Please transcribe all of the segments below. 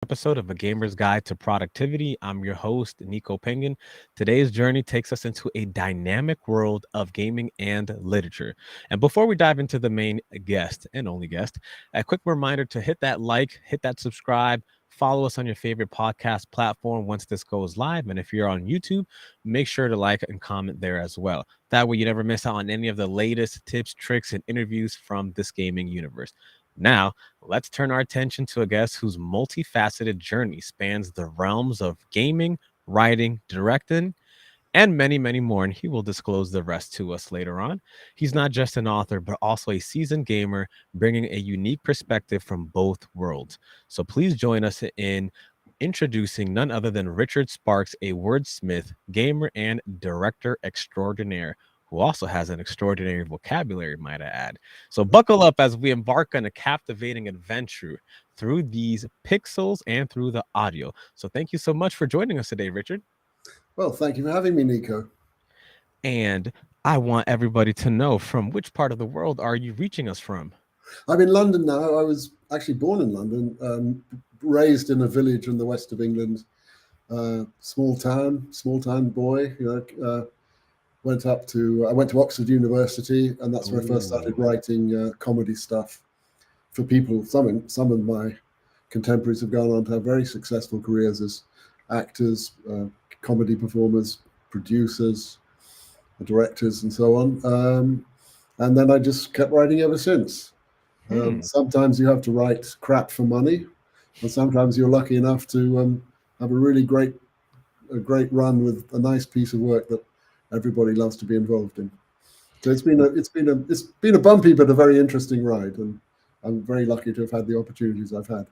episode of A Gamer's Guide to Productivity. I'm your host, Nico Penguin. Today's journey takes us into a dynamic world of gaming and literature. And before we dive into the main guest and only guest, a quick reminder to hit that like, hit that subscribe, follow us on your favorite podcast platform once this goes live. And if you're on YouTube, make sure to like and comment there as well. That way, you never miss out on any of the latest tips, tricks, and interviews from this gaming universe. Now, let's turn our attention to a guest whose multifaceted journey spans the realms of gaming, writing, directing, and many, many more. And he will disclose the rest to us later on. He's not just an author, but also a seasoned gamer, bringing a unique perspective from both worlds. So please join us in introducing none other than Richard Sparks, a wordsmith, gamer, and director extraordinaire, who also has an extraordinary vocabulary, might I add. So buckle up as we embark on a captivating adventure through these pixels and through the audio. So thank you so much for joining us today, Richard. Well, thank you for having me, Nico. And I want everybody to know, from which part of the world are you reaching us from? I'm in London now. I was actually born in London, raised in a village in the west of England, small town boy. I went to Oxford University, and that's where I first started writing comedy stuff for people. Some of my contemporaries have gone on to have very successful careers as actors, comedy performers, producers, directors, and so on. And then I just kept writing ever since. Sometimes you have to write crap for money, and sometimes you're lucky enough to have a really great run with a nice piece of work that everybody loves to be involved in. So it's been a bumpy but a very interesting ride, and I'm very lucky to have had the opportunities I've had.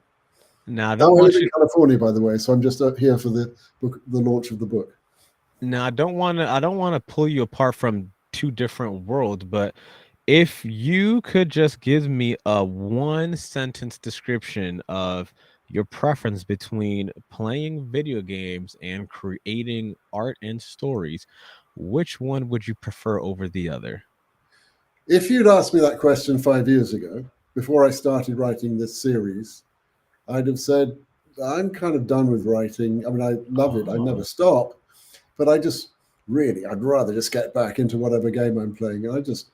Now, I Now don't I want live in you. California, by the way, so I'm just here for the launch of the book. Now, I don't want to. I don't want to pull you apart from two different worlds, but if you could just give me a one sentence description of your preference between playing video games and creating art and stories, which one would you prefer over the other? If you'd asked me that question 5 years ago, before I started writing this series, I'd have said, I'm kind of done with writing. I mean, I love it. I never Oh. stop, but I'd rather just get back into whatever game I'm playing. And I just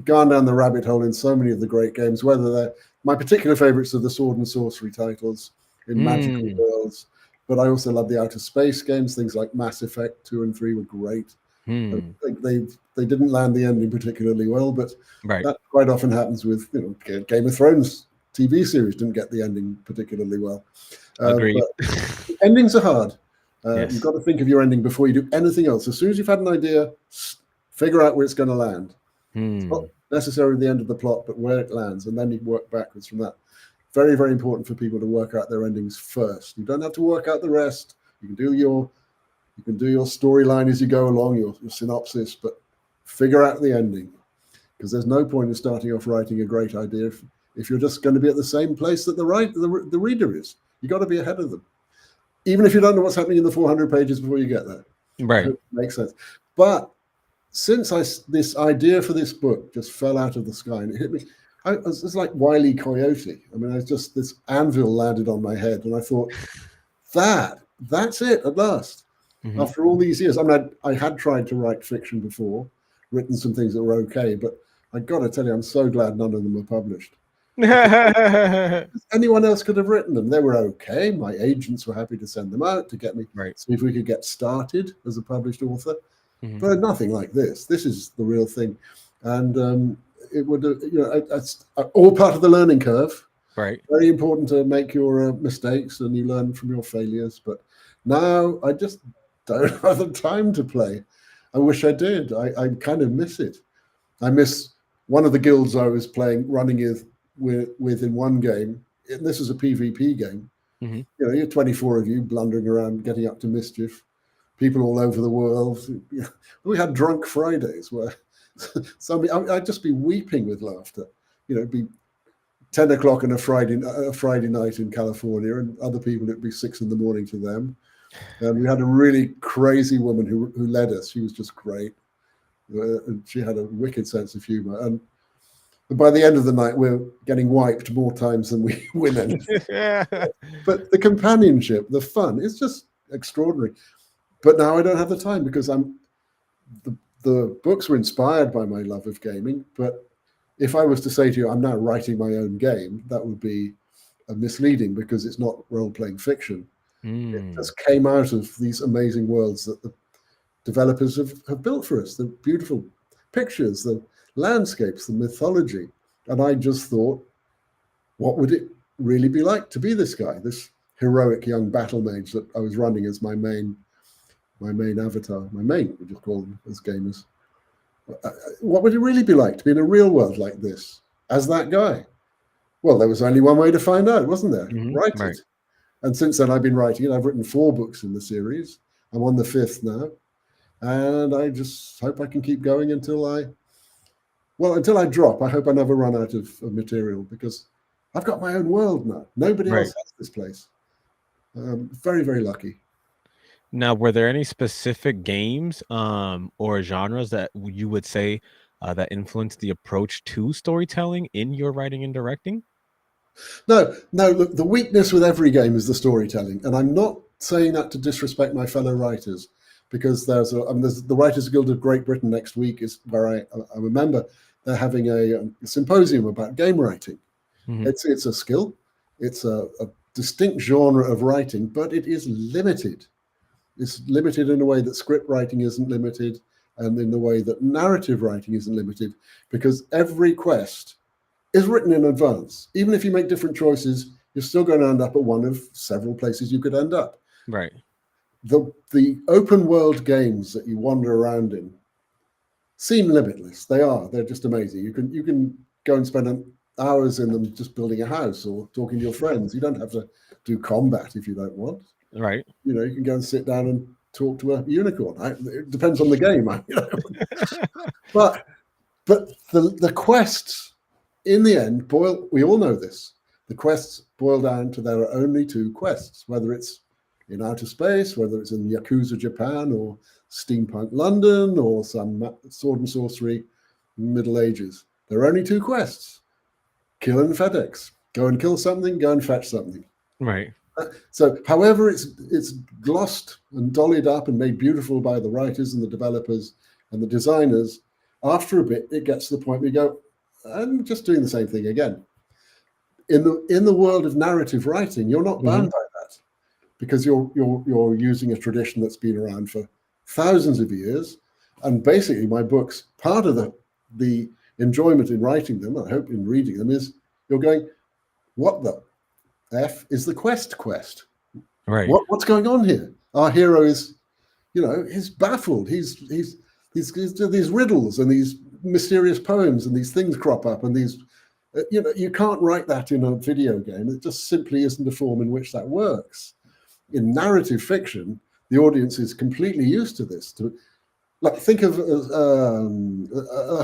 gone down the rabbit hole in so many of the great games, whether they're my particular favorites are the sword and sorcery titles in magical Hmm. worlds. But I also love the outer space games. Things like Mass Effect 2 and 3 were great. I Hmm. think they didn't land the ending particularly well, but Right. that quite often happens with Game of Thrones TV series didn't get the ending particularly well. Agreed. But endings are hard. You've Yes. got to think of your ending before you do anything else. As soon as you've had an idea, figure out where it's going to land. It's not Hmm. necessarily the end of the plot, but where it lands, and then you work backwards from that. Very, very important for people to work out their endings first. You don't have to work out the rest. You can do your storyline as you go along, your synopsis, but figure out the ending, because there's no point in starting off writing a great idea if you're just going to be at the same place that the reader is. You got to be ahead of them, even if you don't know what's happening in the 400 pages before you get there. I Right. hope it makes sense. But since this idea for this book just fell out of the sky and it hit me, it's like Wile E. Coyote. I mean, this anvil landed on my head, and I thought, that's it at last. Hmm. After all these years, I mean, I had tried to write fiction before, written some things that were okay, but I got to tell you, I'm so glad none of them were published, because anyone else could have written them. They were okay. My agents were happy to send them out to get me, Right. see if we could get started as a published author, Hmm. but nothing like this. This is the real thing, and it would, it's all part of the learning curve. Right. Very important to make your mistakes and you learn from your failures. But now I just don't have the time to play. I wish I did. I kind of miss it. I miss one of the guilds I was running with in one game. And this was a PvP game. Hmm. You're 24 of you blundering around, getting up to mischief. People all over the world. We had drunk Fridays where I'd just be weeping with laughter. It'd be 10 o'clock on a Friday night in California, and other people it'd be 6 in the morning to them. And we had a really crazy woman who led us. She was just great. And she had a wicked sense of humor. By the end of the night, we're getting wiped more times than we win anything. But the companionship, the fun, it's just extraordinary. But now I don't have the time because the books were inspired by my love of gaming. But if I was to say to you, I'm now writing my own game, that would be misleading because it's not role-playing fiction. It just came out of these amazing worlds that the developers have built for us, the beautiful pictures, the landscapes, the mythology. And I just thought, what would it really be like to be this guy, this heroic young battle mage that I was running as my main avatar, we just call them as gamers. What would it really be like to be in a real world like this as that guy? Well, there was only one way to find out, wasn't there? Write it. And since then, I've been writing it. I've written 4 books in the series. I'm on the 5th now. And I just hope I can keep going until I drop. I hope I never run out of material because I've got my own world now. Nobody else has this place. Very, very lucky. Now, were there any specific games or genres that you would say that influenced the approach to storytelling in your writing and directing? No. Look, the weakness with every game is the storytelling, and I'm not saying that to disrespect my fellow writers, because there's the Writers Guild of Great Britain next week is where I remember they're having a symposium about game writing. It's a skill, it's a distinct genre of writing, but it is limited. It's limited in a way that script writing isn't limited, and in the way that narrative writing isn't limited, because every quest is written in advance. Even if you make different choices, you're still going to end up at one of several places you could end up. Right. The open world games that you wander around in seem limitless. They're just amazing. You can go and spend hours in them just building a house or talking to your friends. You don't have to do combat if you don't want. Right. You know, you can go and sit down and talk to a unicorn. It depends on the game. But the quests, in the end, we all know this. The quests boil down to there are only 2 quests, whether it's in outer space, whether it's in Yakuza Japan or steampunk London or some sword and sorcery Middle Ages. There are only 2 quests. Kill and FedEx. Go and kill something, go and fetch something. Right. So however it's glossed and dollied up and made beautiful by the writers and the developers and the designers, after a bit, it gets to the point where you go, I'm just doing the same thing again. In the world of narrative writing, you're not bound by that because you're using a tradition that's been around for thousands of years. And basically, my books, part of the enjoyment in writing them, I hope in reading them, is you're going, what the F is the quest? Right. What's going on here? Our hero is, he's baffled. He's these riddles and these mysterious poems and these things crop up and these, you can't write that in a video game. It just simply isn't a form in which that works. In narrative fiction, the audience is completely used to this. Like think of a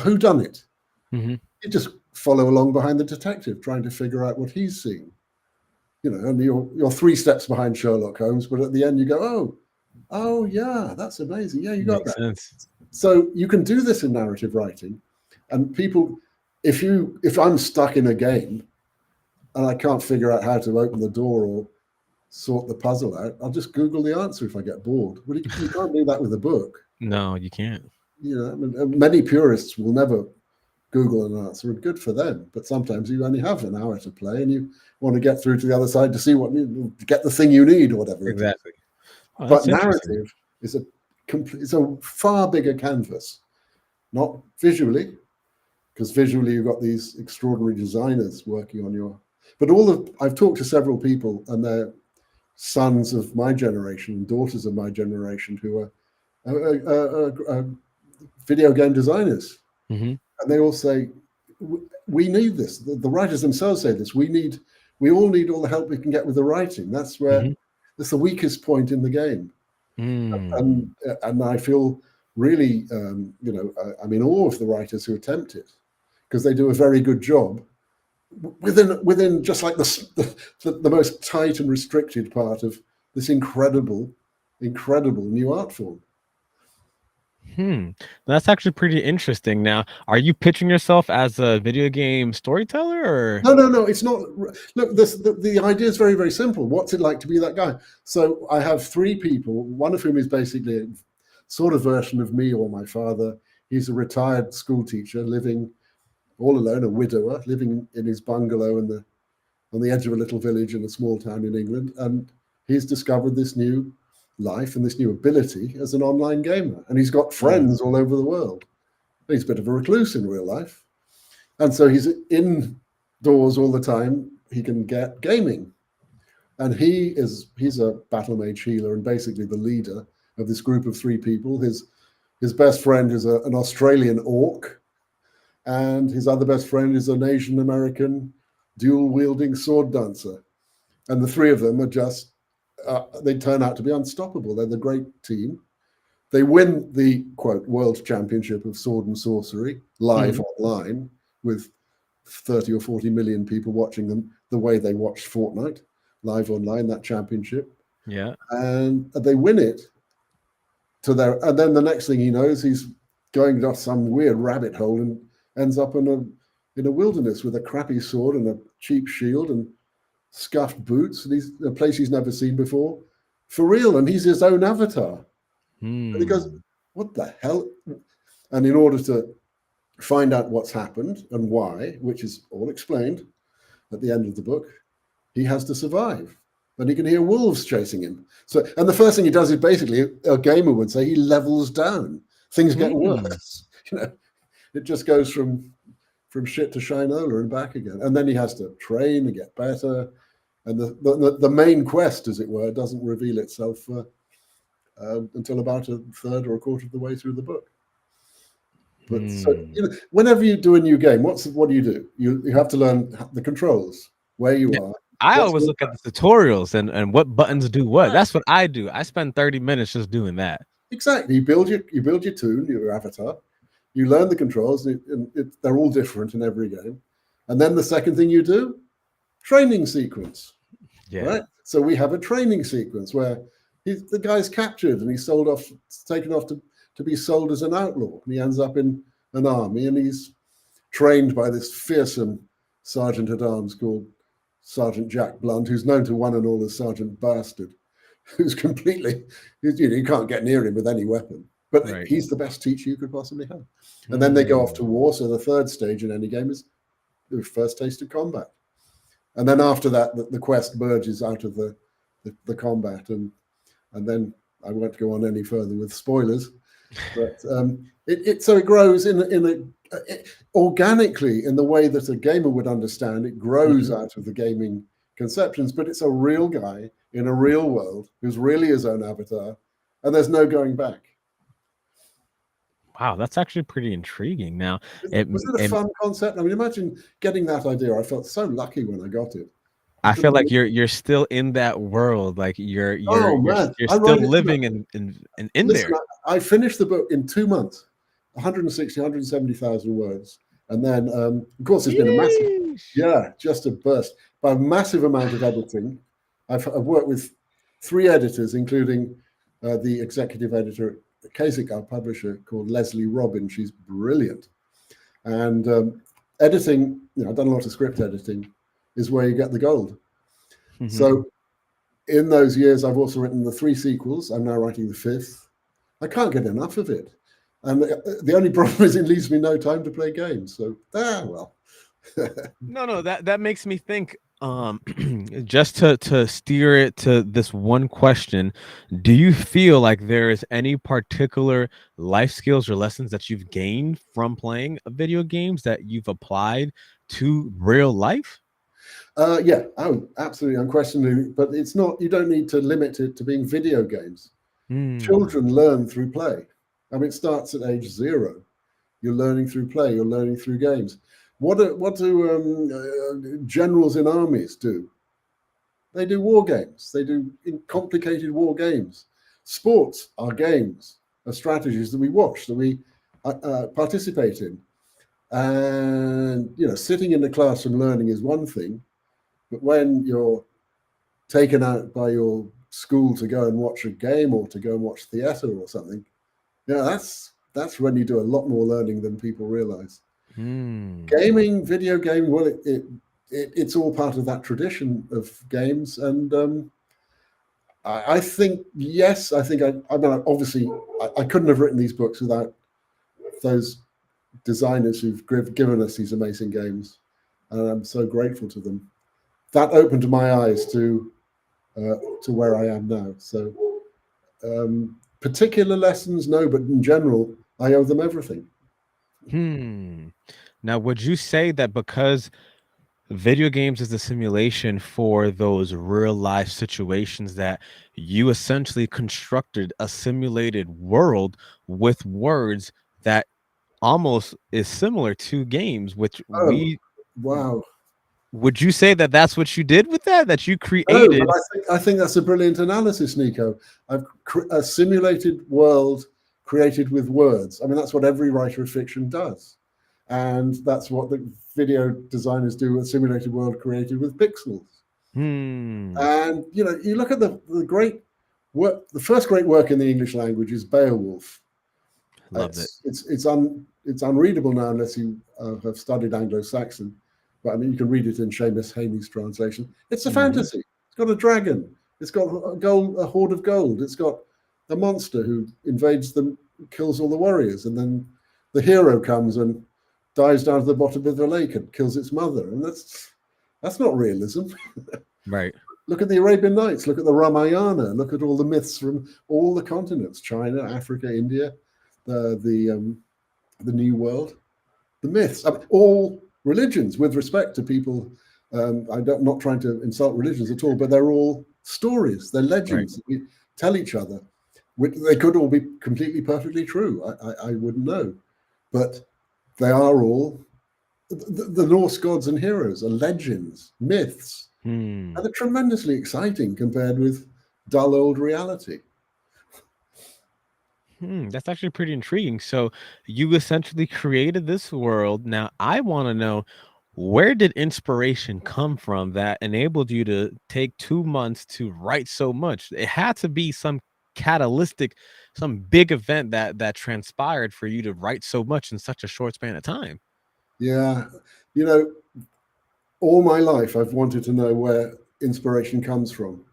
whodunit. You just follow along behind the detective, trying to figure out what he's seeing. And you're 3 steps behind Sherlock Holmes, but at the end you go, oh yeah, that's amazing. Yeah, you got that. Sense. So you can do this in narrative writing, and people, if I'm stuck in a game and I can't figure out how to open the door or sort the puzzle out, I'll just Google the answer if I get bored. Well, you can't do that with a book. No, you can't. Many purists will never Google an answer, and good for them. But sometimes you only have an hour to play, and you want to get through to the other side to see get the thing you need or whatever. Exactly. Oh, but narrative is a far bigger canvas, not visually, because visually you've got these extraordinary designers working on but I've talked to several people, and they're sons of my generation and daughters of my generation who are video game designers. And they all say, we need this. The writers themselves say this. We all need all the help we can get with the writing. That's where that's the weakest point in the game. And I feel really, I'm in awe of the writers who attempt it, because they do a very good job within just like the most tight and restricted part of this incredible new art form. That's actually pretty interesting. Now, are you pitching yourself as a video game storyteller or? No, no, no. It's not. Look, the idea is very, very simple. What's it like to be that guy? So I have three people, one of whom is basically a sort of version of me or my father. He's a retired school teacher living all alone, a widower, living in his bungalow on the edge of a little village in a small town in England. And he's discovered this new life and this new ability as an online gamer. And he's got Mm, friends all over the world. He's a bit of a recluse in real life. And so he's indoors all the time. He can get gaming. And he's a battle mage healer and basically the leader of this group of three people. His best friend is an Australian orc, and his other best friend is an Asian American dual wielding sword dancer. And the three of them are just they turn out to be unstoppable. They're the great team. They win the quote world championship of sword and sorcery live mhm. online with 30 or 40 million people watching them the way they watched Fortnite live online, that championship. Yeah. And they win it to their, and then the next thing he knows, he's going down some weird rabbit hole and ends up in a wilderness with a crappy sword and a cheap shield and scuffed boots, and he's a place he's never seen before. For real, and he's his own avatar. And he goes, Hmm. what the hell? And in order to find out what's happened and why, which is all explained at the end of the book, he has to survive. And he can hear wolves chasing him. So, and the first thing he does is basically, a gamer would say, he levels down. Things get Hmm. worse. You know, it just goes from shit to shinola and back again. And then he has to train and get better. And the main quest, as it were, doesn't reveal itself until about a third or a quarter of the way through the book. But so, Hmm. you know, whenever you do a new game, what do you do? You have to learn the controls, where you Yeah. are, I what's always going look at on. the tutorials and what buttons do what. Right. That's what I do. I spend 30 minutes just doing that. Exactly. You build your toon, your avatar. You learn the controls, they're all different in every game. And then the second thing you do, training sequence, Yeah. right? So we have a training sequence where the guy's captured and he's sold off, taken off to be sold as an outlaw. And he ends up in an army and he's trained by this fearsome sergeant at arms called Sergeant Jack Blunt, who's known to one and all as Sergeant Bastard, who's completely, you can't get near him with any weapon. But Right. he's the best teacher you could possibly have. And then they go off to Hmm. war. So the third stage in any game is the first taste of combat. And then after that, the quest merges out of the combat. And then I won't go on any further with spoilers. But so it grows organically in the way that a gamer would understand. It grows Mhm. out of the gaming conceptions, but it's a real guy in a real world who's really his own avatar, and there's no going back. Wow, that's actually pretty intriguing. Now, it, Was it a it fun concept? I mean, imagine getting that idea. I felt so lucky when I got it. I I feel couldn't like believe. you're still in that world. Like Oh man, you're I still wrote it. living and in Listen, there. I finished the book in 2 months, 160, 170,000 words. And then, of course, there's been a massive, Yeesh. yeah, just a burst, by a massive amount of editing. I've worked with three editors, including the executive editor at Kasich, our publisher, called Leslie Robin. She's brilliant. And editing, I've done a lot of script editing, is where you get the gold. Mhm. So in those years, I've also written the three sequels. I'm now writing the fifth. I can't get enough of it. And the only problem is it leaves me no time to play games. So, well. No, no, that makes me think. Just to steer it to this one question, do you feel like there is any particular life skills or lessons that you've gained from playing video games that you've applied to real life? Yeah, oh, absolutely, unquestionably. But it's not, you don't need to limit it to being video games. Hmm. Children learn through play. I mean, it starts at age 0. You're learning through play, you're learning through games. What do generals in armies do? They do war games. They do complicated war games. Sports are games, are strategies that we watch, that we participate in. And sitting in the classroom learning is one thing, but when you're taken out by your school to go and watch a game or to go and watch theatre or something, that's that's when you do a lot more learning than people realize. Hmm. Gaming, video gaming, well, it's all part of that tradition of games. And I think, yes, I think I mean, obviously, I couldn't have written these books without those designers who've given us these amazing games. And I'm so grateful to them. That opened my eyes to where I am now. So, particular lessons, no, but in general, I owe them everything. Hmm. Now, would you say that because video games is a simulation for those real life situations that you essentially constructed a simulated world with words that almost is similar to games, which Oh, we wow. would you say that that's what you did with that? That you No, but created? I think that's a brilliant analysis, Nico. I've a simulated world created with words. I mean, that's what every writer of fiction does, and that's what the video designers do with simulated world created with pixels. Hmm. And you know, you look at the great work. The first great work in the English language is Beowulf. Loved it. It's unreadable now unless you have studied Anglo-Saxon. But I mean, you can read it in Seamus Heaney's translation. It's a Hmm. fantasy. It's got a dragon. It's got a hoard of gold. It's got a monster who invades them, kills all the warriors, and then the hero comes and dives down to the bottom of the lake and kills its mother. And that's not realism. Right. Look at the Arabian Nights. Look at the Ramayana. Look at all the myths from all the continents: China, Africa, India, the New World. The myths. I mean, all religions, with respect to people. I'm not trying to insult religions at all, but they're all stories. They're Right. legends that we tell each other. They could all be completely perfectly true. I wouldn't know, but they are all the Norse gods and heroes are legends, myths, and Hmm. they're tremendously exciting compared with dull old reality. Hmm. That's actually pretty intriguing. So you essentially created this world. Now I want to know, where did inspiration come from that enabled you to take 2 months to write so much? It had to be some catalytic, some big event that transpired for you to write so much in such a short span of time. Yeah, you know, all my life I've wanted to know where inspiration comes from.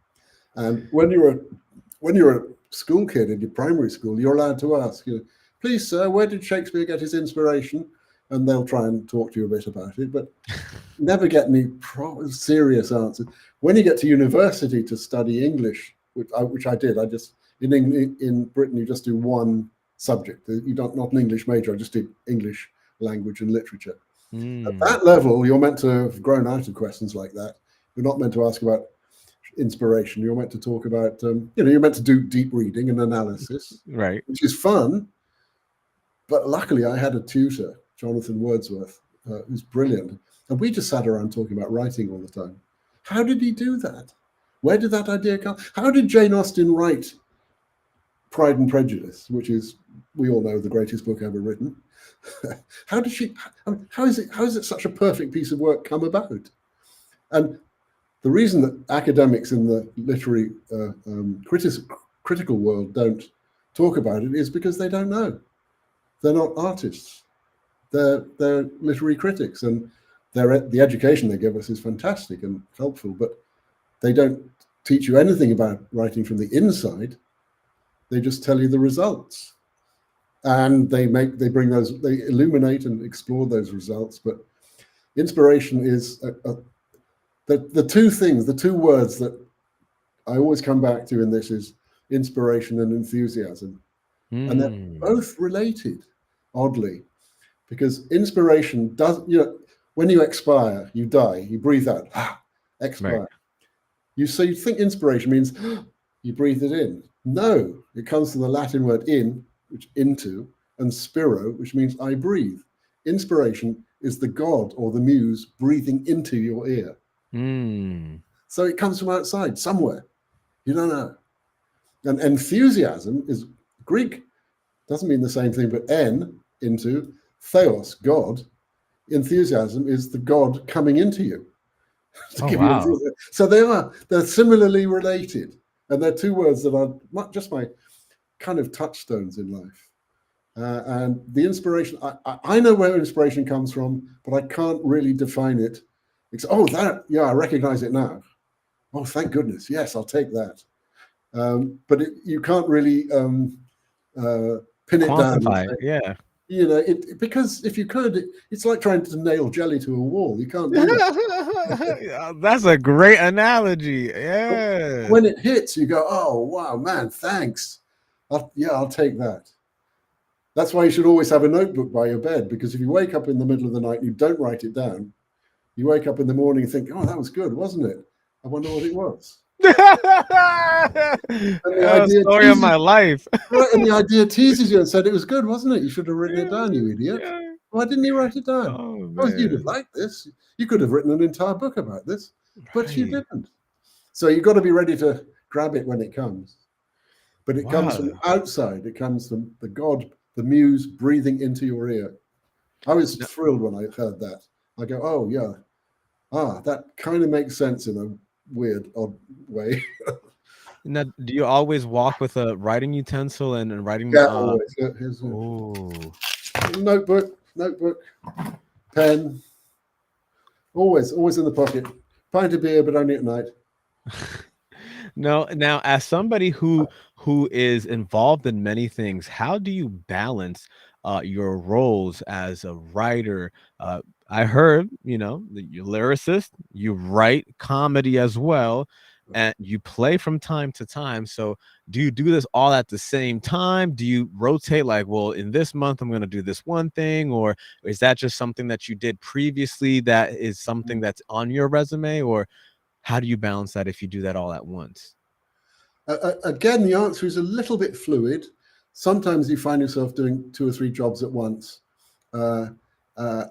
And when you're a school kid in your primary school, you're allowed to ask, you know, please, sir, where did Shakespeare get his inspiration? And they'll try and talk to you a bit about it, but never get any serious answers. When you get to university to study English, which I did, I just in Britain you just do one subject. You don't not an English major. I just did English language and literature. At Hmm. that level, you're meant to have grown out of questions like that. You're not meant to ask about inspiration. You're meant to talk about, you're meant to do deep reading and analysis, Right. which is fun. But luckily, I had a tutor, Jonathan Wordsworth, who's brilliant. And we just sat around talking about writing all the time. How did he do that? Where did that idea come? How did Jane Austen write Pride and Prejudice, which is, we all know, the greatest book ever written? How did she? I mean, how is it such a perfect piece of work come about? And the reason that academics in the literary critical world don't talk about it is because they don't know. They're not artists. They're literary critics, and the education they give us is fantastic and helpful, but they don't teach you anything about writing from the inside. They just tell you the results, and they bring those, they illuminate and explore those results. But inspiration is the two words that I always come back to in this is inspiration and enthusiasm. And they're Hmm. both related, oddly, because inspiration does, when you expire, you die, you breathe out, Right. expire. So you think inspiration means you breathe it in. No, it comes from the Latin word in, which into, and spiro, which means I breathe. Inspiration is the god or the muse breathing into your ear. Hmm. So it comes from outside, somewhere. You don't know. And enthusiasm is Greek, doesn't mean the same thing, but into, theos, God. Enthusiasm is the God coming into you to Oh give you wow. enthusiasm. So they're similarly related. And they're two words that are not just my kind of touchstones in life. And the inspiration, I know where inspiration comes from, but I can't really define it. It's, oh, that, yeah, I recognize it now. Oh, thank goodness. Yes, I'll take that. But you can't really pin it down and Quantify say, it. Yeah. because if you could, it's like trying to nail jelly to a wall. You can't do that. Yeah, that's a great analogy. But Yeah. when it hits, you go, oh, wow, man, thanks. I'll take that. That's why you should always have a notebook by your bed, because if you wake up in the middle of the night and you don't write it down, you wake up in the morning and think, oh, that was good, wasn't it? I wonder what it was. And the idea Story of teases my life. right, and the idea teases you and said it was good, wasn't it? You should have written it down, you idiot. Yeah. Why didn't you write it down? Oh Oh, you'd have man. liked this. You could have written an entire book about this, but you Right. didn't. So you've got to be ready to grab it when it comes. But it comes from Wow. outside. It comes from the God, the muse breathing into your ear. I was thrilled when I heard that. I go, oh yeah, that kind of makes sense in a weird, odd way. Now, do you always walk with a writing utensil and writing? Yeah, always. Yeah, here's a Oh. notebook, pen, always in the pocket. Pint of beer, but only at night. No, now as somebody who is involved in many things, how do you balance your roles as a writer? I heard, that you're lyricist, you write comedy as well, and you play from time to time. So do you do this all at the same time? Do you rotate like, well, in this month I'm going to do this one thing, or is that just something that you did previously that is something that's on your resume, or how do you balance that if you do that all at once? Again, the answer is a little bit fluid. Sometimes you find yourself doing two or three jobs at once. Uh,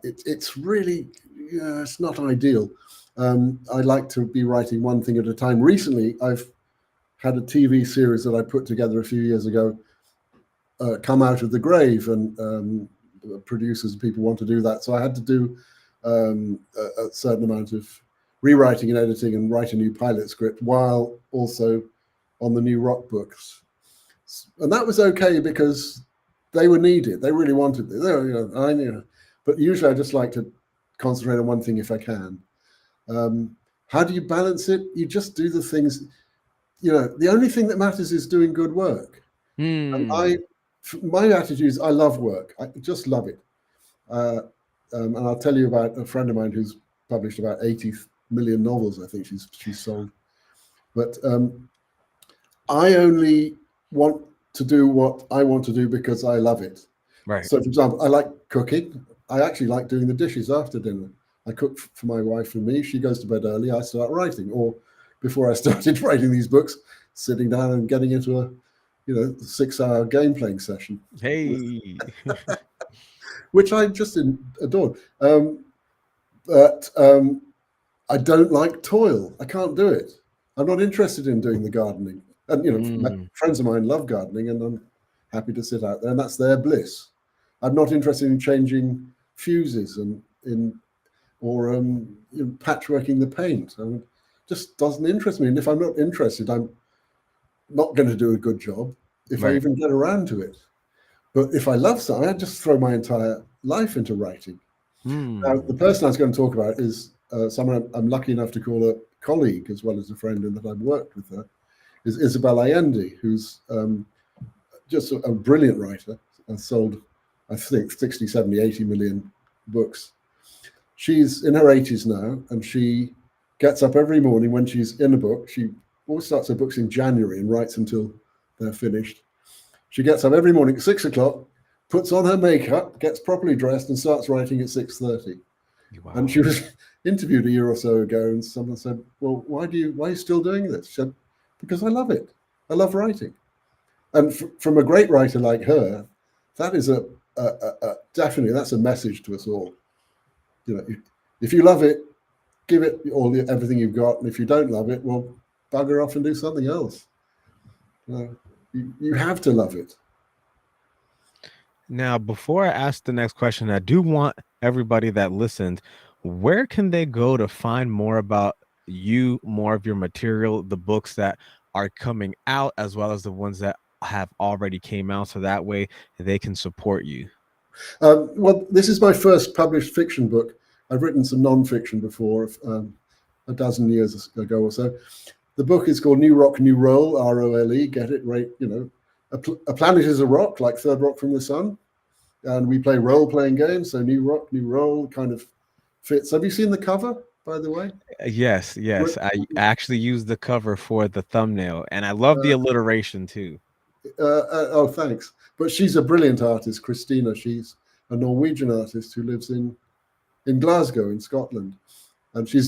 it's really, yeah, it's not ideal. I like to be writing one thing at a time. Recently, I've had a TV series that I put together a few years ago come out of the grave, and producers and people want to do that. So I had to do a certain amount of rewriting and editing and write a new pilot script while also on the new rock books. And that was okay because they were needed. They really wanted it. They were, I knew. But usually I just like to concentrate on one thing if I can. How do you balance it? You just do the things, the only thing that matters is doing good work. And Hmm. my attitude is I love work. I just love it. And I'll tell you about a friend of mine who's published about 80 million novels. I think she's sold. But I only want to do what I want to do because I love it. Right. So, for example, I like cooking. I actually like doing the dishes after dinner. I cook for my wife and me. She goes to bed early. I start writing. Or before I started writing these books, sitting down and getting into a 6-hour game playing session, Hey. which I just adored. But I don't like toil. I can't do it. I'm not interested in doing the gardening. And Mm. friends of mine love gardening, and I'm happy to sit out there, and that's their bliss. I'm not interested in changing fuses and in or patchworking the paint. I mean, just doesn't interest me. And if I'm not interested, I'm not going to do a good job if I Right. even get around to it. But if I love something, I just throw my entire life into writing. Now, the Hmm. person I was going to talk about is someone I'm lucky enough to call a colleague as well as a friend, and that I've worked with her, is Isabel Allende, who's just a brilliant writer and sold, I think, 60, 70, 80 million books. She's in her 80s now, and she gets up every morning when she's in a book. She always starts her books in January and writes until they're finished. She gets up every morning at 6 o'clock, puts on her makeup, gets properly dressed, and starts writing at 6:30. And she Wow. was interviewed a year or so ago, and someone said, "Well, why are you still doing this?" She said, "Because I love it. I love writing." And from a great writer like her, that is definitely that's a message to us all. If you love it, give it everything you've got, and if you don't love it, well, bugger off and do something else. You have to love it. Now, before I ask the next question, I do want everybody that listened, where can they go to find more about you, more of your material, the books that are coming out, as well as the ones that have already came out, so that way they can support you? Well, this is my first published fiction book. I've written some non-fiction before, a dozen years ago or so. The book is called New Rock, New Roll, ROLE. Get it right? You know, a planet is a rock, like Third Rock from the Sun, and we play role-playing games. So New Rock, New Roll kind of fits. Have you seen the cover, by the way? Yes, yes. I actually used the cover for the thumbnail, and I love the Uh, alliteration too. oh, thanks. But she's a brilliant artist, Christina. She's a Norwegian artist who lives in Glasgow, in Scotland. And she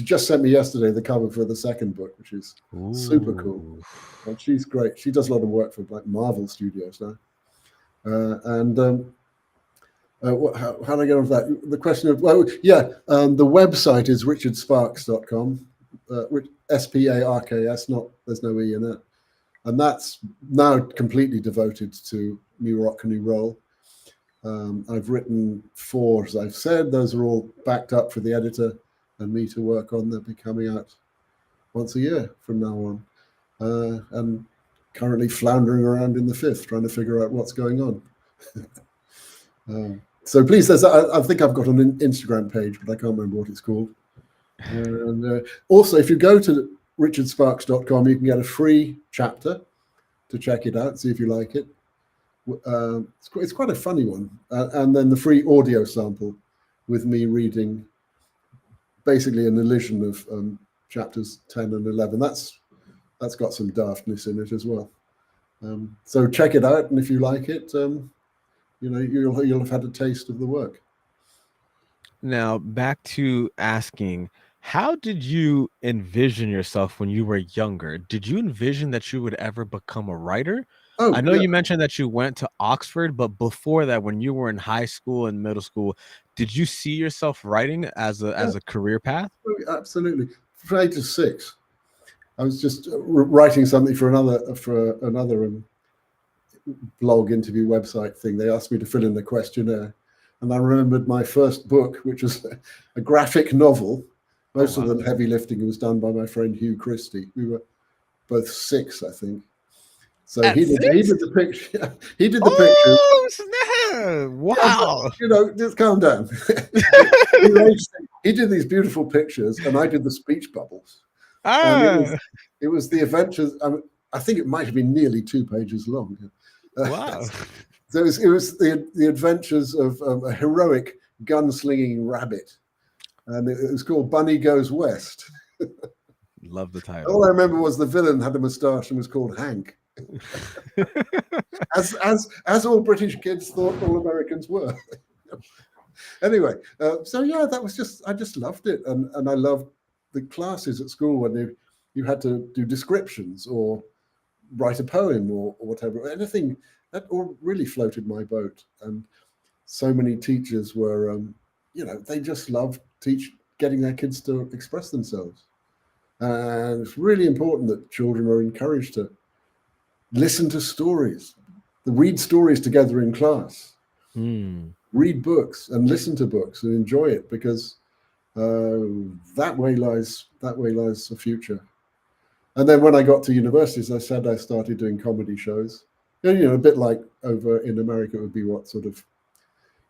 just sent me yesterday the cover for the second book, which is super cool. Ooh. And she's great. She does a lot of work for like Marvel Studios now. And how do I get on with that? The question of, well, yeah, the website is richardsparks.com, SPARKS, not, there's no E in it. And that's now completely devoted to New Rock and New Roll. I've written 4, as I've said. Those are all backed up for the editor and me to work on. They'll be coming out once a year from now on. And currently floundering around in the 5th, trying to figure out what's going on. So please, I think I've got an Instagram page, but I can't remember what it's called. And also, if you go to richardsparks.com, you can get a free chapter to check it out, see if you like it. It's quite a funny one. And then the free audio sample with me reading basically an elision of chapters 10 and 11. That's got some daftness in it as well. So check it out, and if you like it, you know, you'll have had a taste of the work. Now, back to asking, how did you envision yourself when you were younger? Did you envision that you would ever become a writer? Oh, I know yeah. you mentioned that you went to Oxford, but before that, when you were in high school and middle school, did you see yourself writing as a career path? Absolutely. For age of 6, I was just writing something for another blog interview website thing. They asked me to fill in the questionnaire, and I remembered my first book, which was a graphic novel. Most of the heavy lifting was done by my friend Hugh Christie. We were both 6, I think. So At he did 6? the picture. He did the pictures. Oh, snap. Yeah, but, Wow. you know, just calm down. He did these beautiful pictures, and I did the speech bubbles. And Ah, it was the adventures. I think it might have been nearly 2 pages long. wow. So it was the adventures of a heroic gunslinging rabbit, and it was called Bunny Goes West. Love the All title. I remember was the villain had a moustache and was called Hank, as all British kids thought all Americans were. Anyway, so yeah, that was I just loved it, and I loved the classes at school when you had to do descriptions or write a poem or whatever, anything that all really floated my boat. And so many teachers were, you know, they just loved getting their kids to express themselves. And it's really important that children are encouraged to listen to stories, read stories together in class, read books and listen to books and enjoy it, because that way lies the future. And then when I got to university, as I said, I started doing comedy shows. And, you know, a bit like over in America, it would be what sort of,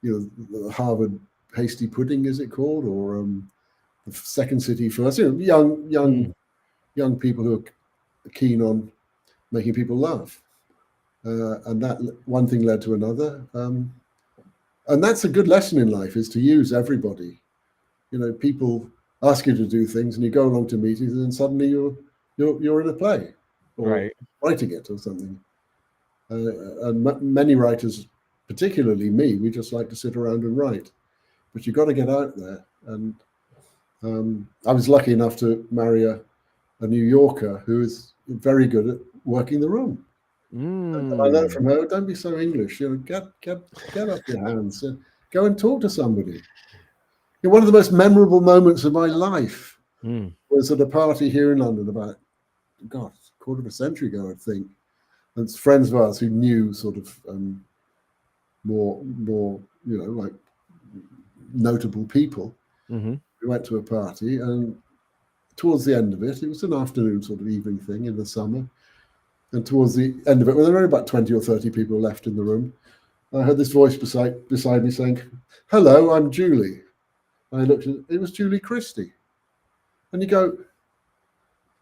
you know, the Harvard Hasty Pudding, is it called, or the Second City First. You know, young people who are keen on making people laugh, and that one thing led to another. And that's a good lesson in life, is to use everybody. You know, people ask you to do things, and you go along to meetings, and then suddenly you're in a play or Right. writing it or something. And many writers, particularly me, we just like to sit around and write. But you've got to get out there. And I was lucky enough to marry a New Yorker who is very good at working the room. And I learned from her, don't be so English. You know, get up your hands and go and talk to somebody. You know, one of the most memorable moments of my life was at a party here in London about, God, a quarter of a century ago, I think. And it's friends of ours who knew sort of more, you know, like notable people. We went to a party, and towards the end of it, it was an afternoon sort of evening thing in the summer. And towards the end of it, when there were only about 20 or 30 people left in the room, I heard this voice beside me saying, "Hello, I'm Julie." And I looked at it, it was Julie Christie. And you go,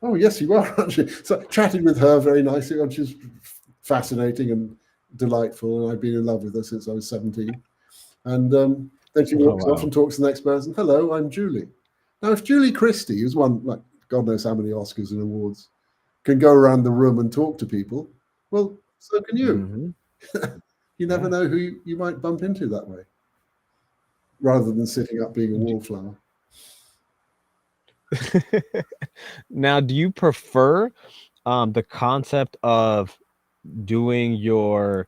"Oh, yes, you are," actually. So I chatted with her very nicely, and she's fascinating and delightful, and I've been in love with her since I was 17. And then she Oh walks off wow. and talks to the next person. "Hello, I'm Julie." Now, if Julie Christie, who's won like God knows how many Oscars and awards, can go around the room and talk to people, well, so can you. Hmm. You never Yeah. know who you might bump into that way, rather than sitting up being a wallflower. Now, do you prefer the concept of doing your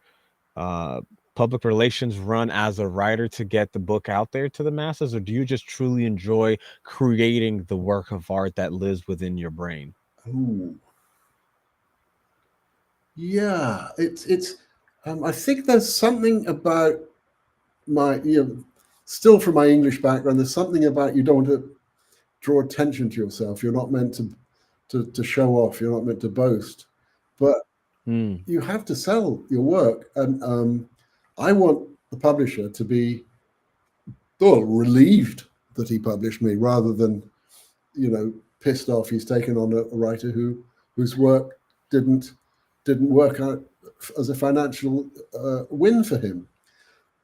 uh, public relations run as a writer to get the book out there to the masses, or do you just truly enjoy creating the work of art that lives within your brain? Ooh, yeah, it's. I think there's something about my, still from my English background. There's something about you don't want to draw attention to yourself. You're not meant to show off. You're not meant to boast, but Mm, you have to sell your work. And I want the publisher to be, well, relieved that he published me, rather than, pissed off he's taken on a writer whose work didn't work out as a financial win for him.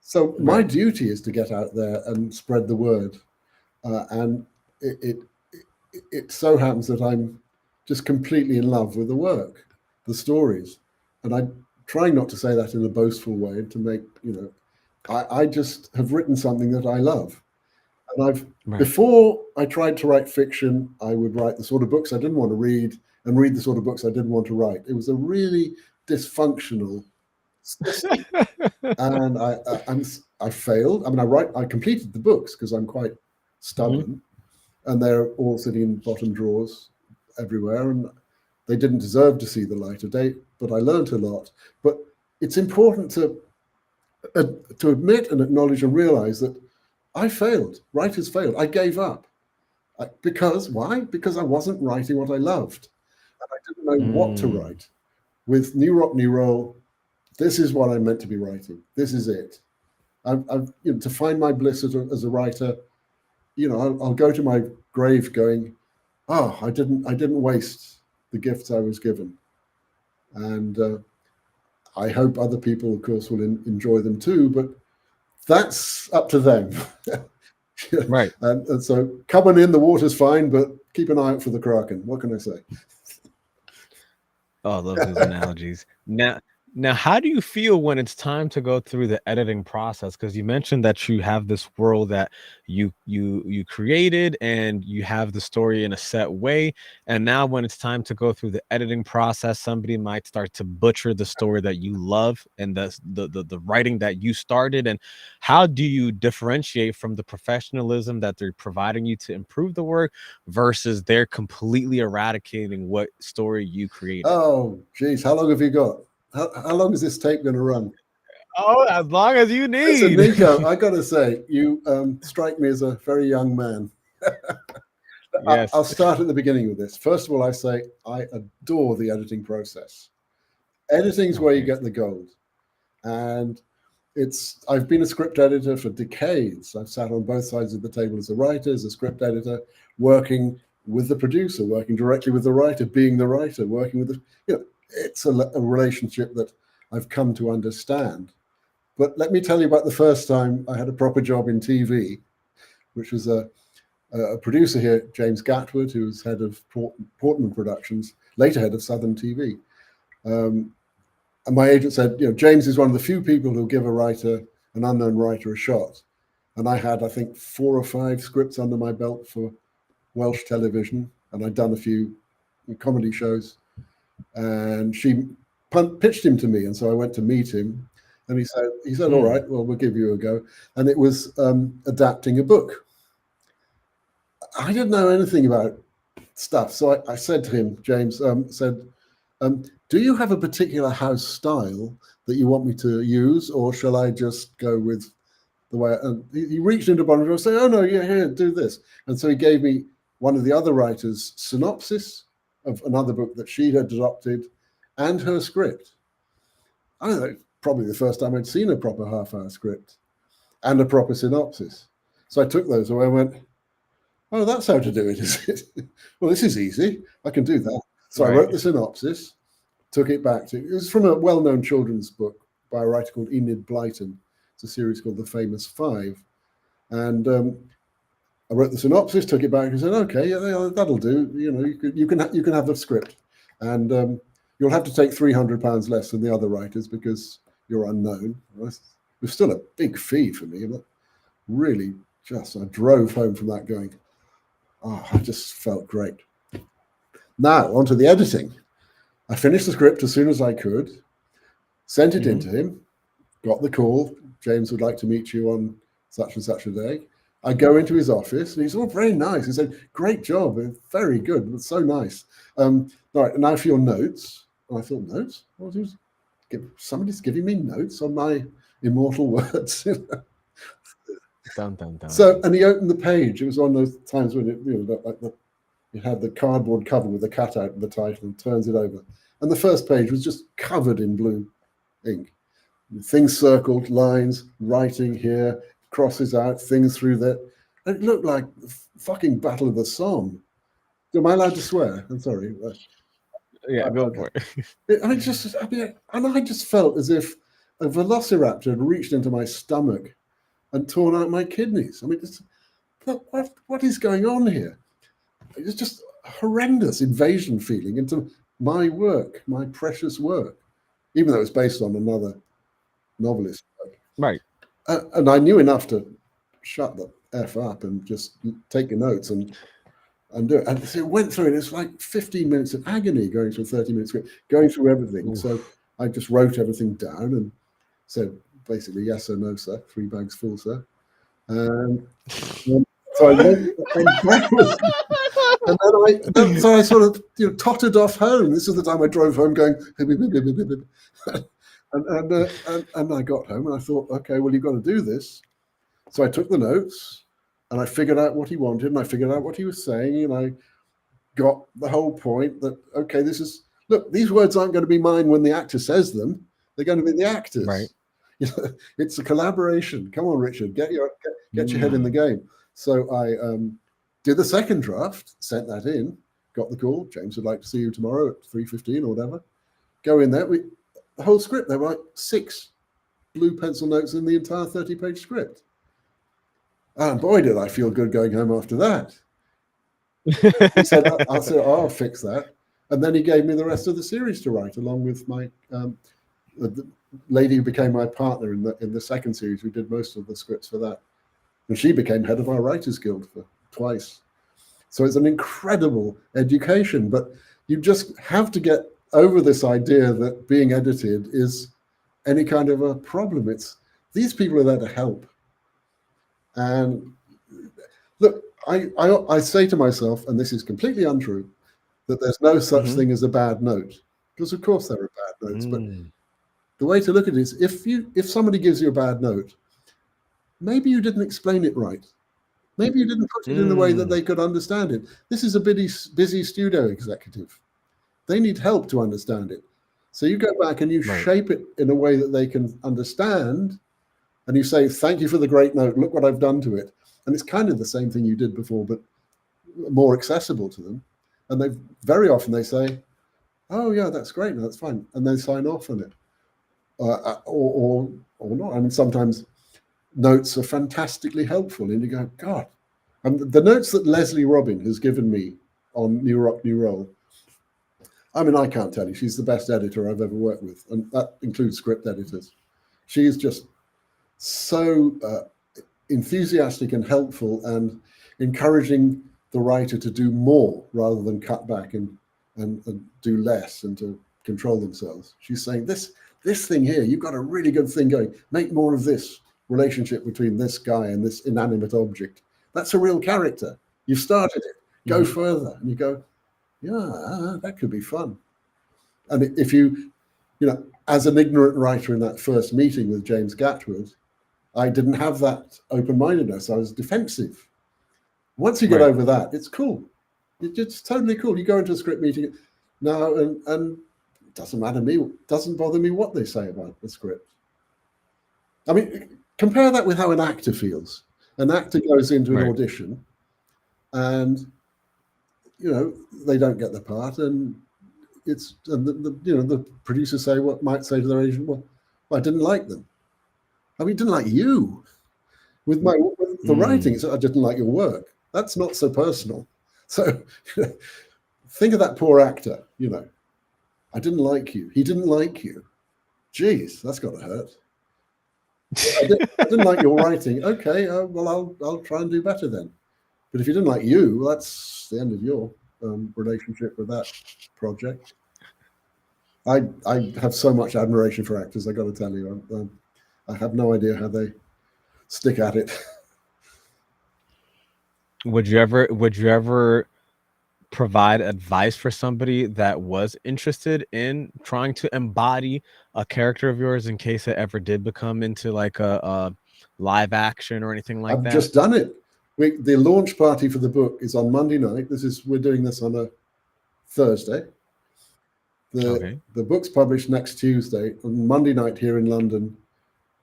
So my right. duty is to get out there and spread the word. And it, it it so happens that I'm just completely in love with the work, the stories, and I'm trying not to say that in a boastful way to make, I just have written something that I love. And Right. before I tried to write fiction, I would write the sort of books I didn't want to read and read the sort of books I didn't want to write. It was a really dysfunctional system. And I failed. I mean, I completed the books because I'm quite Mhm. stubborn, and they're all sitting in bottom drawers everywhere, and they didn't deserve to see the light of day. But I learned a lot. But it's important uh, to admit and acknowledge and realize that I failed. Writers failed. I gave up. Because why? Because I wasn't writing what I loved, and I didn't know what to Mm, write. With New Rock, New Roll, this is what I'm meant to be writing. This is it. To find my bliss as a writer. I'll go to my grave going, "Oh, I didn't waste the gifts I was given," and I hope other people, of course, will enjoy them too. But that's up to them. right. And so coming in, the water's fine, but keep an eye out for the kraken. What can I say? Oh, I love those analogies. Now, how do you feel when it's time to go through the editing process? Because you mentioned that you have this world that you created, and you have the story in a set way. And now, when it's time to go through the editing process, somebody might start to butcher the story that you love and the writing that you started. And how do you differentiate from the professionalism that they're providing you to improve the work versus they're completely eradicating what story you created? Oh, geez, how long have you got? How long is this tape going to run? Oh, as long as you Listen, need. Nico, I got to say, you strike me as a very young man. Yes. I'll start at the beginning with this. First of all, I say I adore the editing process. Editing's where you Okay. get the gold. And I've been a script editor for decades. I've sat on both sides of the table as a writer, as a script editor, working with the producer, working directly with the writer, being the writer, working with the, it's a relationship that I've come to understand. But let me tell you about the first time I had a proper job in TV, which was a producer here, James Gatwood, who was head of Portman Productions, later head of Southern TV. Um, and my agent said, James is one of the few people who'll give an unknown writer, a shot. And I had, I think, 4 or 5 scripts under my belt for Welsh television, and I'd done a few comedy shows. And she pitched him to me, and so I went to meet him. And he said, "All Mm, right, well, we'll give you a go." And it was adapting a book. I didn't know anything about stuff, so I said to him, James, "Do you have a particular house style that you want me to use, or shall I just go with the way?" And he reached into one and said, "Oh no, yeah, here, do this." And so he gave me one of the other writers' synopsis of another book that she had adopted, and her script. I don't know, probably the first time I'd seen a proper half-hour script and a proper synopsis. So I took those away and went, oh, that's how to do it, is it? Well, this is easy. I can do that. So I wrote the synopsis, took it back to, it was from a well-known children's book by a writer called Enid Blyton. It's a series called The Famous Five. And I wrote the synopsis, took it back and said, okay, yeah, that'll do. You know, you can have the script. And you'll have to take £300 less than the other writers because you're unknown. It was still a big fee for me, but really I drove home from that going, oh, I just felt great. Now, onto the editing. I finished the script as soon as I could, sent it in to him, got the call, James would like to meet you on such and such a day. I go into his office and he's all very nice. He said, great job, very good, it's so nice. All right, now for your notes. And I thought, notes? Somebody's giving me notes on my immortal words. Dun, dun, dun. So, and he opened the page. It was one of those times when it had the cardboard cover with the cutout and the title, and turns it over. And the first page was just covered in blue ink. Things circled, lines, writing here, crosses out, things through there. And it looked like the fucking Battle of the Somme. Am I allowed to swear? I'm sorry. Yeah, go for it. I just felt as if a velociraptor had reached into my stomach and torn out my kidneys. I mean, what is going on here? It's just a horrendous invasion feeling into my work, my precious work, even though it's based on another novelist. Right. And I knew enough to shut the F up and just take your notes and do it. And so it went through, and it's like 15 minutes of agony going through a 30-minute script, going through everything. Oof. So I just wrote everything down and said, basically, yes sir, no sir, 3 bags full, sir. And so I went backwards. And then so I sort of tottered off home. This is the time I drove home going, and I got home and I thought, okay, well, you've got to do this. So I took the notes and I figured out what he wanted and I figured out what he was saying, and I got the whole point that, okay, look, these words aren't going to be mine when the actor says them. They're going to be the actors. Right. It's a collaboration. Come on, Richard, get your head in the game. So I did the second draft, sent that in, got the call. James would like to see you tomorrow at 3:15 or whatever. Go in there. The whole script, there were like 6 blue pencil notes in the entire 30-page script. And boy, did I feel good going home after that. He said, I'll fix that. And then he gave me the rest of the series to write, along with my the lady who became my partner in the second series. We did most of the scripts for that. And she became head of our Writers Guild for twice. So it's an incredible education, but you just have to get over this idea that being edited is any kind of a problem. These people are there to help. And look, I say to myself, and this is completely untrue, that there's no such thing as a bad note, because of course there are bad notes. But the way to look at it is, if somebody gives you a bad note, maybe you didn't explain it right. Maybe you didn't put it in the way that they could understand it. This is a busy studio executive. They need help to understand it. So you go back and you shape it in a way that they can understand, and you say, thank you for the great note. Look what I've done to it. And it's kind of the same thing you did before, but more accessible to them. And very often they say, oh yeah, that's great, no, that's fine. And they sign off on it. Or not. I mean, sometimes notes are fantastically helpful, and you go, God. And the notes that Leslie Robin has given me on New Rock, New Roll, I mean, I can't tell you, she's the best editor I've ever worked with, and that includes script editors. She's just so enthusiastic and helpful, and encouraging the writer to do more rather than cut back and do less and to control themselves. She's saying, this thing here, you've got a really good thing going. Make more of this relationship between this guy and this inanimate object. That's a real character. You've started it. Go further. And you go, yeah, that could be fun. And if you as an ignorant writer in that first meeting with James Gatwood, I didn't have that open-mindedness. I was defensive. Once you get over that, it's cool. It's totally cool. You go into a script meeting now and doesn't matter me. Doesn't bother me what they say about the script. I mean, compare that with how an actor feels. An actor goes into an Right. audition, and they don't get the part, and the producers might say to their agent, well, I didn't like them. I mean, didn't like you. With the writing, Mm. I didn't like your work. That's not so personal. So think of that poor actor. I didn't like you. He didn't like you. Jeez, that's got to hurt. I didn't like your writing. Okay, well, I'll try and do better then. But if you didn't like you, well, that's the end of your relationship with that project. I have so much admiration for actors. I got to tell you, I have no idea how they stick at it. Would you ever provide advice for somebody that was interested in trying to embody a character of yours in case it ever did become into like a live action or anything like I've that? just done it. The launch party for the book is on Monday night. We're doing this on a Thursday. Okay. The book's published next Tuesday. On Monday night here in London,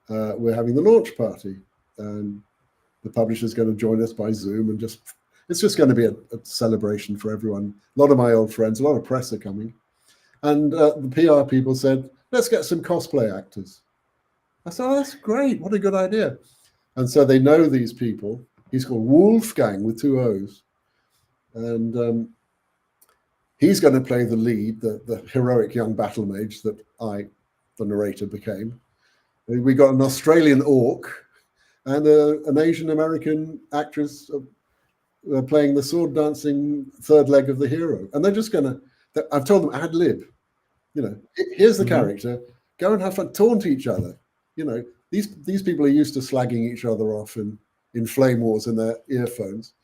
we're having the launch party, and the publisher's going to join us by Zoom, and it's just going to be a celebration for everyone. A lot of my old friends, a lot of press are coming, and the PR people said, let's get some cosplay actors. I said, oh, that's great. What a good idea. And so they know these people. He's called Wolfgang with 2 O's. And he's going to play the lead, the heroic young battle mage that the narrator, became. We got an Australian orc and an Asian American actress playing the sword dancing third leg of the hero. And they're just going to, I've told them ad lib, here's the character, go and have fun, taunt each other. These people are used to slagging each other off in flame wars in their earphones.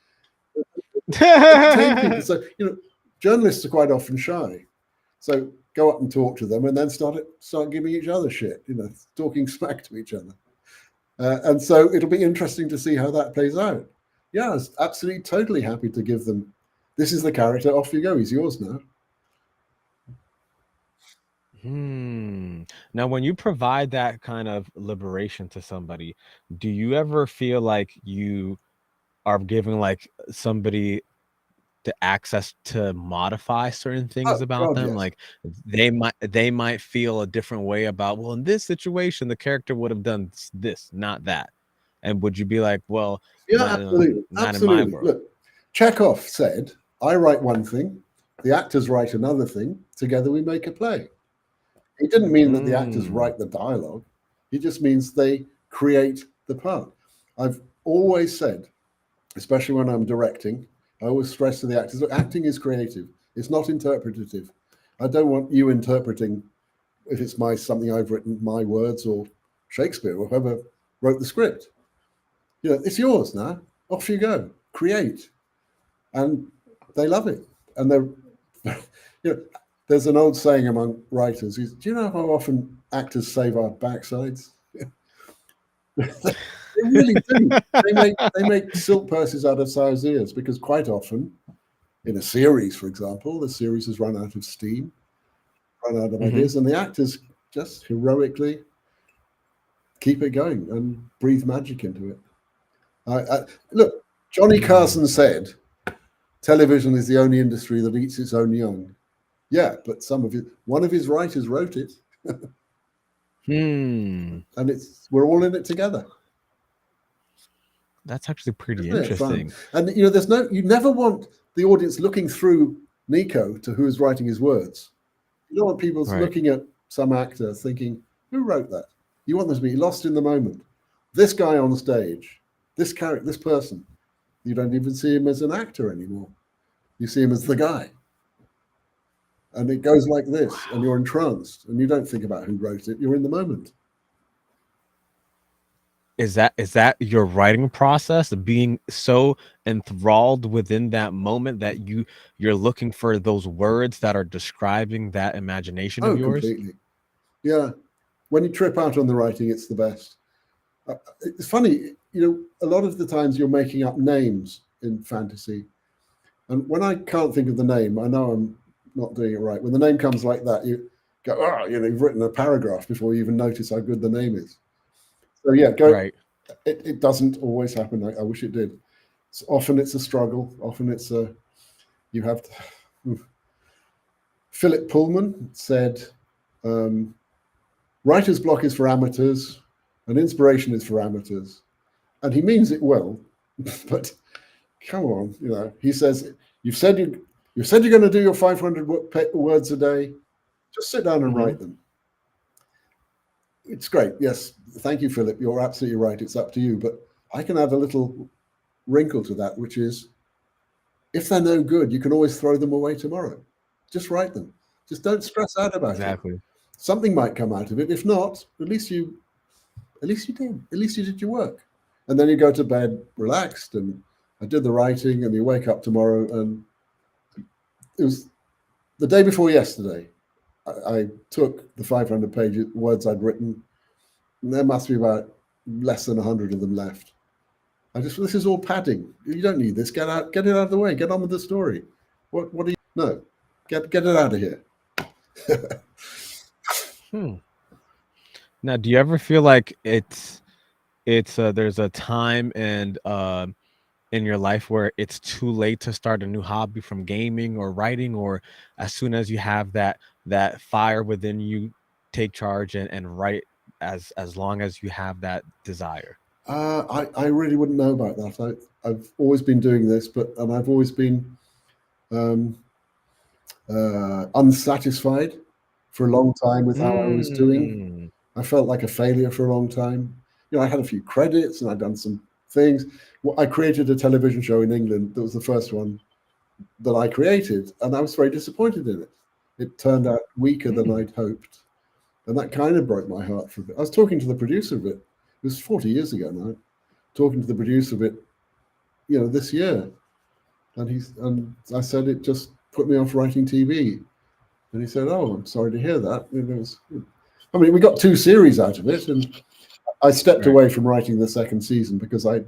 Entertain people. So, journalists are quite often shy. So go up and talk to them, and then start giving each other shit, talking smack to each other. And so it'll be interesting to see how that plays out. Yeah, I was absolutely totally happy to give them, this is the character, off you go, he's yours now. Now, when you provide that kind of liberation to somebody, do you ever feel like you are giving like somebody the access to modify certain things Oh, about God, them? yes. Like they might feel a different way about, well, in this situation, the character would have done this, not that. And would you be like, well, Yeah, not absolutely. not in my Absolutely. world? Look, Chekhov said, I write one thing, the actors write another thing, together we make a play. It didn't mean that the actors write the dialogue. It just means they create the part. I've always said, especially when I'm directing, I always stress to the actors, look, acting is creative. It's not interpretative. I don't want you interpreting if it's something I've written, my words, or Shakespeare, or whoever wrote the script. It's yours now. Off you go. Create. And they love it. And there's an old saying among writers, do you know how often actors save our backsides? They really do. They make silk purses out of sow's ears, because quite often, in a series, for example, the series has run out of steam, run out of ideas, and the actors just heroically keep it going and breathe magic into it. Look, Johnny Carson said, television is the only industry that eats its own young. Yeah, but one of his writers wrote it. And we're all in it together. That's actually pretty Isn't it fun? interesting. And you never want the audience looking through Nico to who is writing his words. You don't want people Right. looking at some actor thinking, who wrote that? You want them to be lost in the moment. This guy on stage, this character, this person, you don't even see him as an actor anymore. You see him as the guy. And it goes like this, and you're entranced, and you don't think about who wrote it. You're in the moment. Is that your writing process, being so enthralled within that moment that you're looking for those words that are describing that imagination of Oh, yours? completely. Yeah. When you trip out on the writing, it's the best. It's funny, a lot of the times you're making up names in fantasy. And when I can't think of the name, I know I'm not doing it right. When the name comes like that, go, oh, you've written a paragraph before you even notice how good the name is. So yeah, go. Right. It doesn't always happen. I wish it did. Often it's a struggle. Often it's you have to. Philip Pullman said, writer's block is for amateurs and inspiration is for amateurs. And he means it well, but come on, he says, you've said you're going to do your 500 words a day. Just sit down and write them. It's great. Yes. Thank you, Philip. You're absolutely right. It's up to you. But I can add a little wrinkle to that, which is if they're no good, you can always throw them away tomorrow. Just write them. Just don't stress out about Exactly. it. Something might come out of it. If not, at least you did. At least you did your work. And then you go to bed relaxed. And I did the writing, and you wake up tomorrow, and it was the day before yesterday. I took the 500 words I'd written, and there must be about less than 100 of them left. This is all padding. You don't need this. Get it out of the way. Get on with the story. What do you? No, get it out of here. Now, do you ever feel like it's there's a time and in your life where it's too late to start a new hobby from gaming or writing, or as soon as you have that fire within you, take charge and write as long as you have that desire? I really wouldn't know about that. I've always been doing this, and I've always been unsatisfied for a long time with how I was doing. I felt like a failure for a long time. I had a few credits and I'd done some things. Well, I created a television show in England that was the first one that I created, and I was very disappointed in it. It turned out weaker than I'd hoped, and that kind of broke my heart for a bit. I was talking to the producer of it. It was 40 years ago now. Talking to the producer of it, this year, and I said it just put me off writing TV, and he said, "Oh, I'm sorry to hear that." We got 2 series out of it, and I stepped away from writing the second season because I'd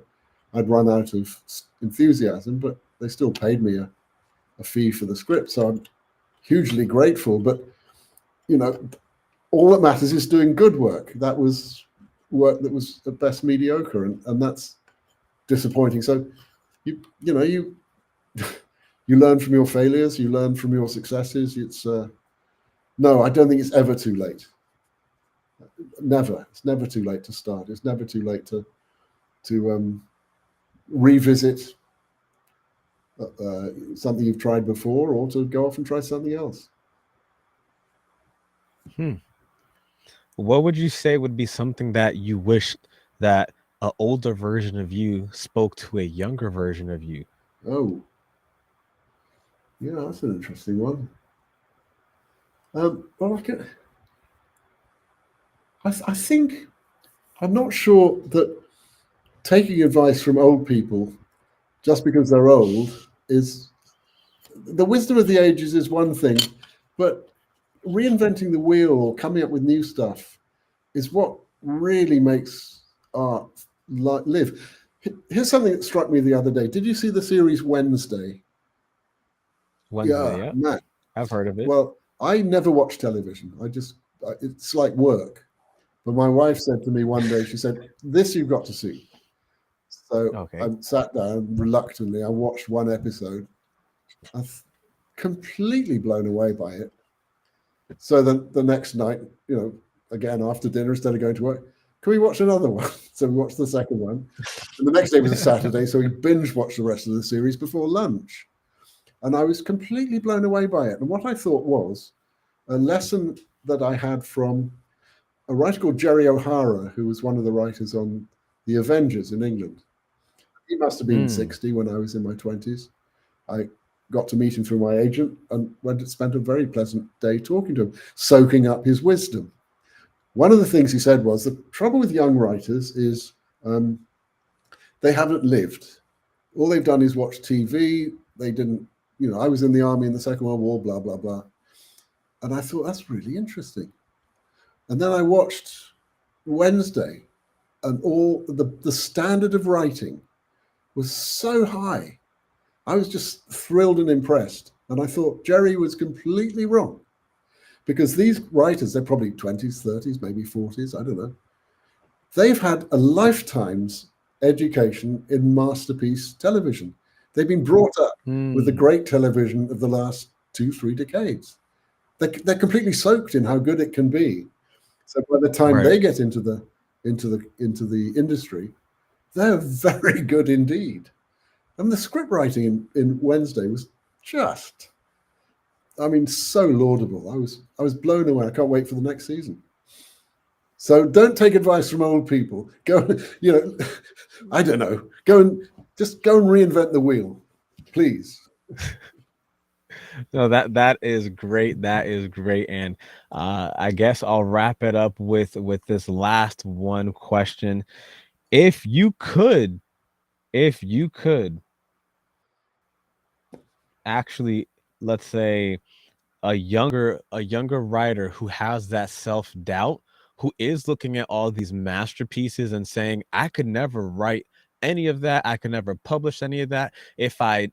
run out of enthusiasm, but they still paid me a fee for the script, so I'm hugely grateful. But all that matters is doing good work. That was work that was at best mediocre, and that's disappointing. So you learn from your failures, you learn from your successes. It's no, I don't think it's ever too late. Never. It's never too late to start. It's never too late to revisit something you've tried before, or to go off and try something else. What would you say would be something that you wished that an older version of you spoke to a younger version of you? Oh, yeah, that's an interesting one. Well, I think I'm not sure that taking advice from old people just because they're old is the wisdom of the ages is one thing, but reinventing the wheel or coming up with new stuff is what really makes art live. Here's something that struck me the other day. Did you see the series Wednesday? Wednesday, yeah. Matt. I've heard of it. Well, I never watch television. It's like work. But my wife said to me one day, she said, "This you've got to see." So I sat down reluctantly. I watched one episode. I was completely blown away by it. So the next night, again after dinner, instead of going to work, can we watch another one? So we watched the second one. And the next day was a Saturday, so we binge watched the rest of the series before lunch. And I was completely blown away by it. And what I thought was a lesson that I had from a writer called Jerry O'Hara, who was one of the writers on The Avengers in England. He must have been 60 when I was in my 20s. I got to meet him through my agent and spent a very pleasant day talking to him, soaking up his wisdom. One of the things he said was the trouble with young writers is they haven't lived. All they've done is watch TV. They didn't, I was in the army in the Second World War, blah, blah, blah. And I thought, that's really interesting. And then I watched Wednesday, and all the standard of writing was so high. I was just thrilled and impressed. And I thought Jerry was completely wrong. because these writers, they're probably 20s, 30s, maybe 40s, I don't know. They've had a lifetime's education in masterpiece television. They've been brought up with the Mm, great television of the last 2, 3 decades. They're completely soaked in how good it can be. So by the time right. they get into the industry, they're very good indeed. And the script writing in Wednesday was just, I mean, so laudable. I was blown away. I can't wait for the next season. So don't take advice from old people. Go, I don't know. Go and reinvent the wheel, please. No, that is great. That is great. And I guess I'll wrap it up with this last one question. If you could, if you could actually, let's say, a younger writer who has that self-doubt, who is looking at all these masterpieces and saying, I could never write any of that, I could never publish any of that. If I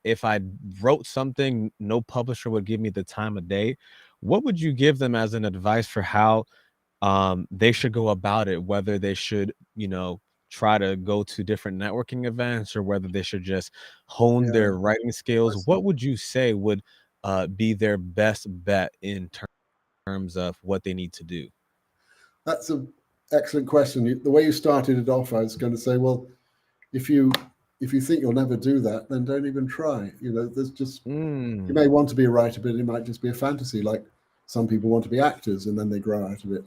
wrote something, no publisher would give me the time of day. What would you give them as an advice for how they should go about it, whether they should, try to go to different networking events, or whether they should just hone Yeah, their writing I skills? see. What would you say would be their best bet in terms of what they need to do? That's an excellent question. The way you started it off, I was going to say, well, if you if you think you'll never do that, then don't even try. There's just you Mm, may want to be a writer, but it might just be a fantasy. Like some people want to be actors and then they grow out of it.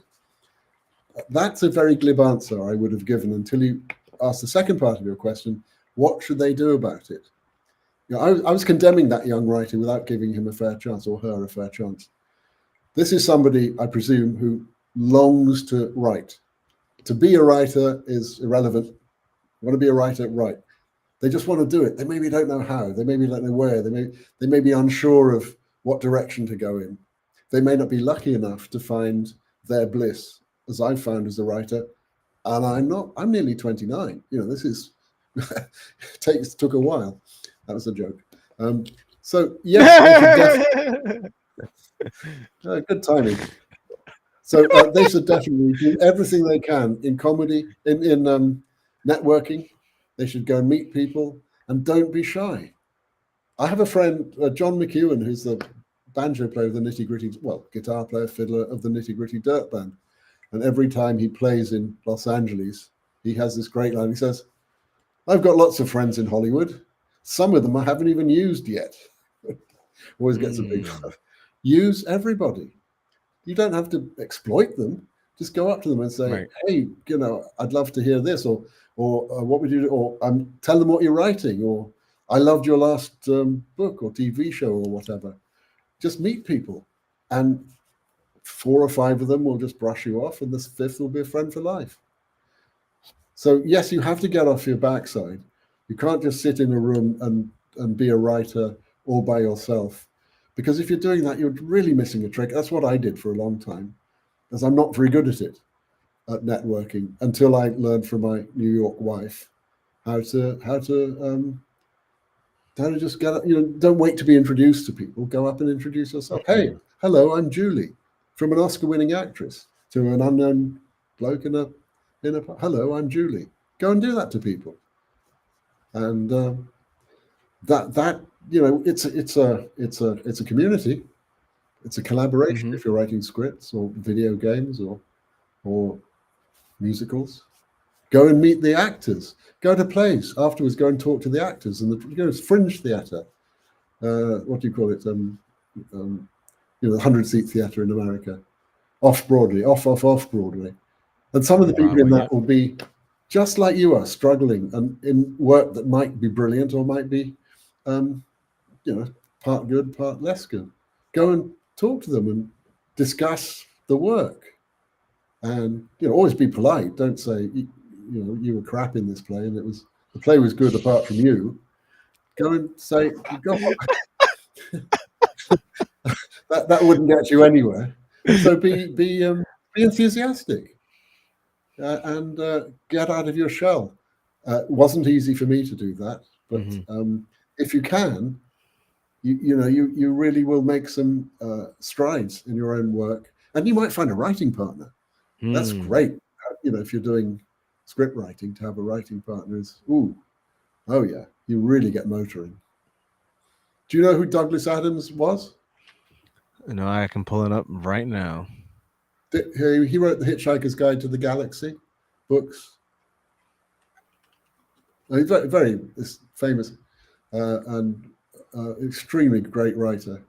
That's a very glib answer I would have given until you asked the second part of your question. What should they do about it? I was condemning that young writer without giving him a fair chance or her a fair chance. This is somebody, I presume, who longs to write. To be a writer is irrelevant. You want to be a writer, right? They just want to do it. They maybe don't know how. They maybe don't know where. They may be unsure of what direction to go in. They may not be lucky enough to find their bliss, as I've found as a writer. And I'm not. I'm nearly 29. This is took a while. That was a joke. So yes, they should definitely good timing. So they should definitely do everything they can in comedy, in networking. They should go and meet people and don't be shy. I have a friend, John McEwen, who's the banjo player of the Nitty Gritty, well, guitar player, fiddler of the Nitty Gritty Dirt Band. And every time he plays in Los Angeles, he has this great line. He says, I've got lots of friends in Hollywood. Some of them I haven't even used yet. Always gets a big mm, laugh. Use everybody. You don't have to exploit them. Just go up to them and say, right. "Hey, I'd love to hear this," or "What would you do?" Or tell them what you're writing, or "I loved your last book or TV show or whatever." Just meet people, and 4 or 5 of them will just brush you off, and the fifth will be a friend for life. So yes, you have to get off your backside. You can't just sit in a room and be a writer all by yourself, because if you're doing that, you're really missing a trick. That's what I did for a long time, as I'm not very good at it, at networking, until I learned from my New York wife how to just get up. Don't wait to be introduced to people. Go up and introduce yourself. Hey, Mhm. hello, I'm Julie, from an Oscar-winning actress to an unknown bloke in a hello, I'm Julie. Go and do that to people, and that it's a community. It's a collaboration Mhm. if you're writing scripts or video games or musicals. Go and meet the actors. Go to plays afterwards. Go and talk to the actors and fringe theatre. What do you call it? Um, the 100-seat theatre in America, off Broadway, off Broadway. And some of the people in Broadway, that yep. will be just like you are, struggling and in work that might be brilliant or might be, um, you know, part good, part less good. Go and talk to them and discuss the work, and always be polite. Don't say you were crap in this play, and the play was good apart from you. Go and say, go that wouldn't get you anywhere. So be enthusiastic, and get out of your shell. It wasn't easy for me to do that, but Mhm. if you can, you really will make some strides in your own work. And you might find a writing partner. That's Hmm. great. If you're doing script writing, to have a writing partner is, ooh, oh yeah, you really get motoring. Do you know who Douglas Adams was? No, I can pull it up right now. He wrote The Hitchhiker's Guide to the Galaxy books. He's very, very famous and extremely great writer.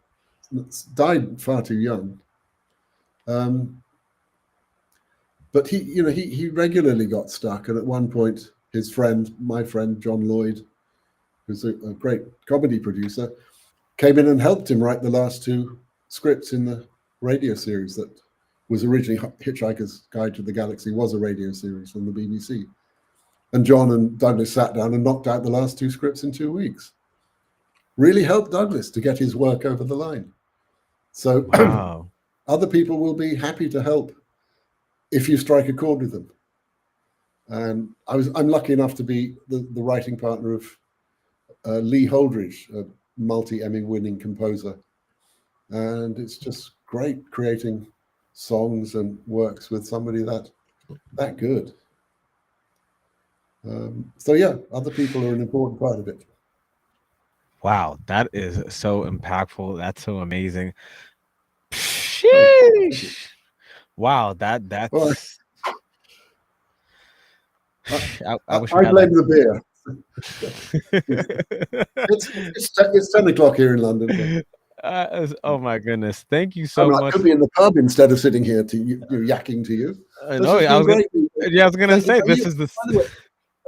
Died far too young. Um, but he regularly got stuck, and at one point, his friend, my friend John Lloyd, who's a great comedy producer, came in and helped him write the last two scripts in the radio series that was originally Hitchhiker's Guide to the Galaxy, was a radio series from the BBC. And John and Douglas sat down and knocked out the last two scripts in 2 weeks. Really helped Douglas to get his work over the line. So Wow. other people will be happy to help if you strike a chord with them. And I'm lucky enough to be the writing partner of Lee Holdridge, a multi-Emmy winning composer. And it's just great creating songs and works with somebody that good. So yeah, other people are an important part of it. Wow, that is so impactful. That's so amazing. Oh, thank you. Sheesh. Wow, Well, that's I, I wish we I had like blame the beer. It's 10 o'clock here in London, but oh my goodness. Thank you I so mean, I much. could be in the pub instead of sitting here to yakking to you. I This know has I been was gonna great. yeah, I was gonna Thank you. say Are this you, is the by the way,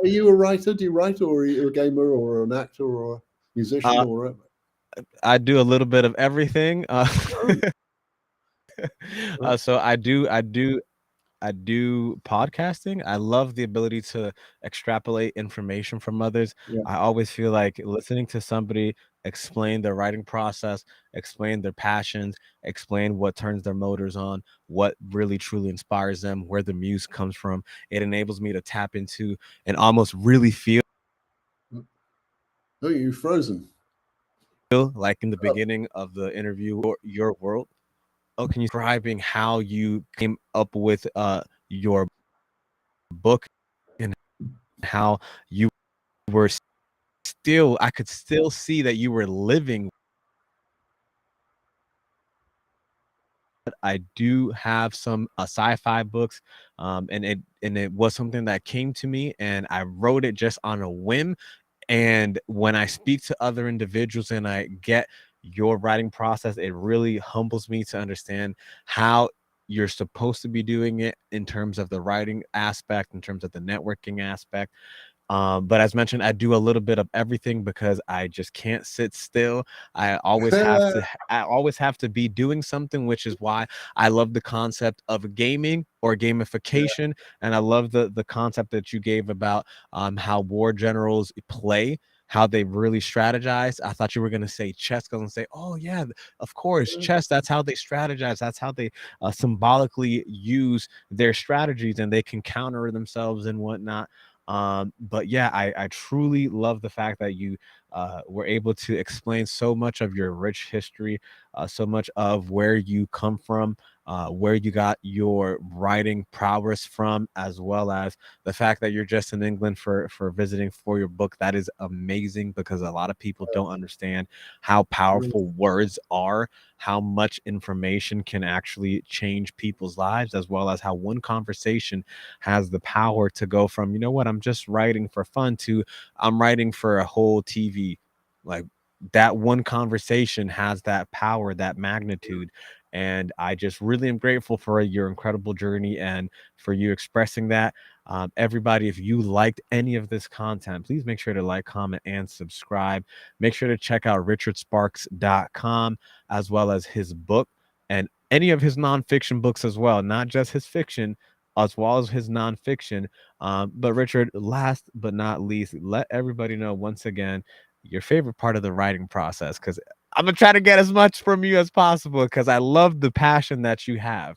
are you a writer? Do you write, or are you a gamer, or an actor, or a musician, uh, or whatever? I do a little bit of everything. Oh, right. So I do podcasting. I love the ability to extrapolate information from others. Yeah. I always feel like listening to somebody explain their writing process, explain their passions, explain what turns their motors on, what really truly inspires them, where the muse comes from. It enables me to tap into and almost really feel Oh, you've frozen. like in the beginning of the interview or your world. Oh, can you describing how you came up with your book and how you were still I could still see that you were living. I do have some sci-fi books, and it was something that came to me, and I wrote it just on a whim. And when I speak to other individuals and I get your writing process, it really humbles me to understand how you're supposed to be doing it in terms of the writing aspect, in terms of the networking aspect. But as mentioned, I do a little bit of everything because I just can't sit still. I always have to be doing something, which is why I love the concept of gaming or Yeah. gamification. And I love the concept that you gave about how war generals play, how they really strategize. I thought you were gonna say chess, because and say, oh yeah, of course, chess. That's how they strategize. That's how they symbolically use their strategies, and they can counter themselves and whatnot. But yeah, I truly love the fact that you were able to explain so much of your rich history, so much of where you come from, where you got your writing prowess from, as well as the fact that you're just in England for visiting for your book. That is amazing, because a lot of people don't understand how powerful words are, how much information can actually change people's lives, as well as how one conversation has the power to go from, you know what, I'm just writing for fun to I'm writing for a whole TV. Like, that one conversation has that power, that magnitude. And I just really am grateful for your incredible journey and for you expressing that. Everybody, if you liked any of this content, please make sure to like, comment, and subscribe. Make sure to check out richardsparks.com, as well as his book and any of his nonfiction books as well, not just his fiction, as well as his nonfiction. But Richard, last but not least, let everybody know once again your favorite part of the writing process, because I'm gonna try to get as much from you as possible, because I love the passion that you have.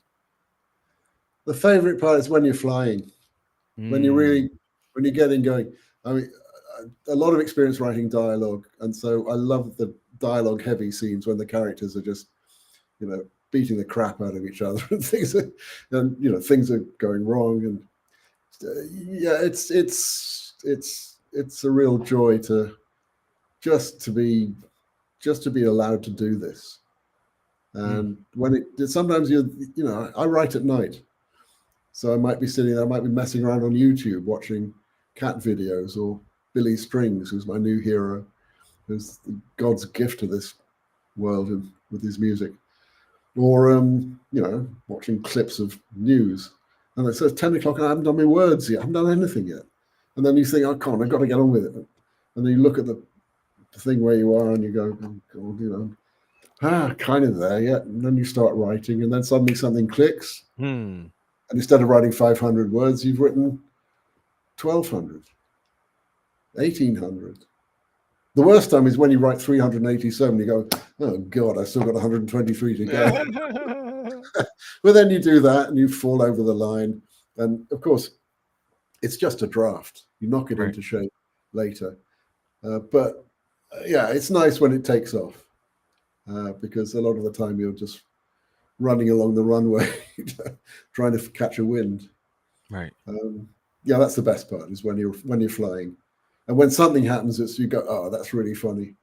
The favorite part is when you're flying, when you Mm, really, when you're getting going. I mean, a lot of experience writing dialogue, and so I love the dialogue heavy scenes when the characters are just, you know, beating the crap out of each other, and things are going wrong, and yeah, it's a real joy to just to be just to be allowed to do this. Mm. And when sometimes I write at night, so I might be sitting there, I might be messing around on YouTube watching cat videos, or Billy Strings, who's my new hero, who's God's gift to this world with his music, or watching clips of news, and it says 10 o'clock and I haven't done my words yet, I haven't done anything yet, and then you think, I can't, I've got to get on with it, and then you look at the thing where you are and you go, oh God, kind of there yet, and then you start writing, and then suddenly something clicks, Hmm. and instead of writing 500 words, you've written 1,200, 1,800. The worst time is when you write 387, you go, oh God, I still got 123 to go. But then you do that and you fall over the line. And of course, it's just a draft. You knock it Right. into shape later. But yeah, it's nice when it takes off, because a lot of the time you're just running along the runway trying to catch a wind. Right. Yeah, that's the best part, is when you're flying. And when something happens, you go, oh, that's really funny.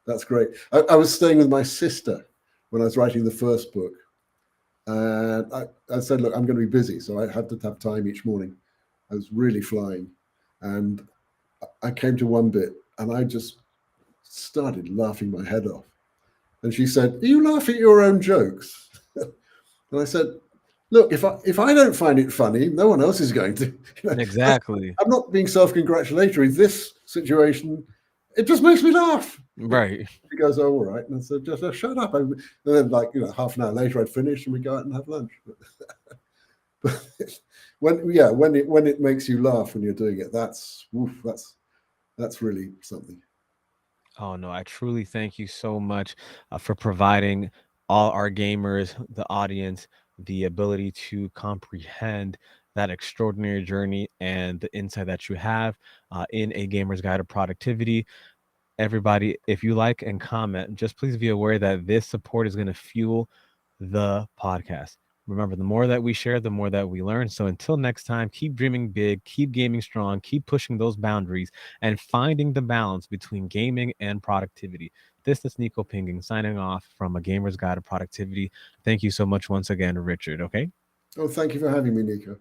That's great. I was staying with my sister when I was writing the first book. And I said, look, I'm going to be busy, so I had to have time each morning. I was really flying. And I came to one bit and I just started laughing my head off. And she said, are you laughing at your own jokes? And I said, look, if I don't find it funny, no one else is going to. Exactly. I'm not being self-congratulatory. This situation, it just makes me laugh. Right. She goes, oh, all right. And I said, just shut up. And then, half an hour later, I'd finish and we go out and have lunch. But when it makes you laugh when you're doing it, that's really something. Oh no, I truly thank you so much for providing all our gamers, the audience, the ability to comprehend that extraordinary journey and the insight that you have in A Gamer's Guide to Productivity. Everybody, if you like and comment, just please be aware that this support is going to fuel the podcast. Remember, the more that we share, the more that we learn. So until next time, keep dreaming big, keep gaming strong, keep pushing those boundaries, and finding the balance between gaming and productivity. This is Nico Pinging signing off from A Gamer's Guide to Productivity. Thank you so much once again, Richard. Okay. Oh, thank you for having me, Nico.